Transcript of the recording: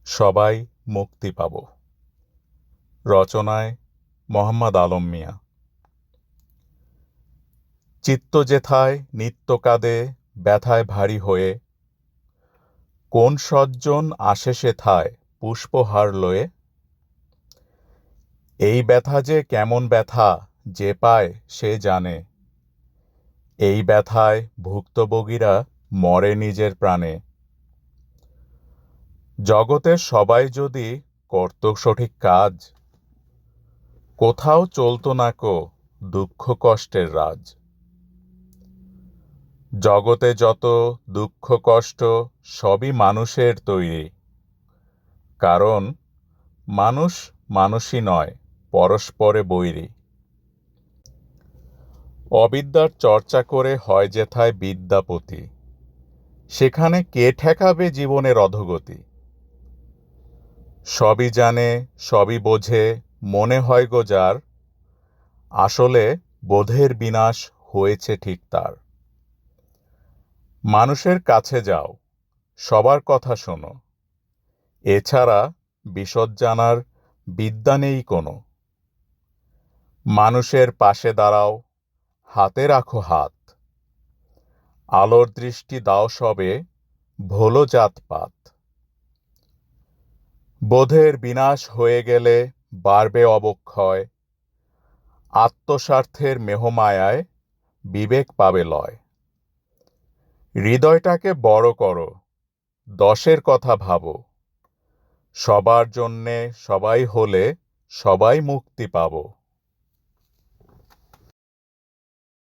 সবাই মুক্তি পাব। রচনায় মোহাম্মদ আলম মিয়া। চিত্ত যেথায় নিত্য কাঁদে ব্যথায় ভারী হয়ে, কোন সজ্জন আসে সেথায় পুষ্পহার লয়ে। এই ব্যথা যে কেমন ব্যথা যে পায় সে জানে, এই ব্যথায় ভুক্তভোগীরা মরে নিজের প্রাণে। জগতের সবাই যদি করত সঠিক কাজ, কোথাও চলতো না কো দুঃখ কষ্টের রাজ। জগতে যত দুঃখ কষ্ট সবই মানুষের তৈরি, কারণ মানুষ মানুষই নয়, পরস্পরে বৈরী। অবিদ্যার চর্চা করে হয় যেথায় বিদ্যাপতি, সেখানে কে ঠেকাবে জীবনের অধোগতি। সবই জানে সবই বোঝে মনে হয় গো যার, আসলে বোধের বিনাশ হয়েছে ঠিক তার। মানুষের কাছে যাও, সবার কথা শোনো, এছাড়া বিশদ জানার বিদ্যা নেই কোনো। মানুষের পাশে দাঁড়াও, হাতে রাখো হাত, আলোর দৃষ্টি দাও সবে, ভোলো জাতপাত। বোধের বিনাশ হয়ে গেলে বাড়বে অবক্ষয়, আত্মস্বার্থের মেহমায়ায় বিবেক পাবে লয়। হৃদয়টাকে বড় করো, দশের কথা ভাবো, সবার জন্যে সবাই হলে সবাই মুক্তি পাবো।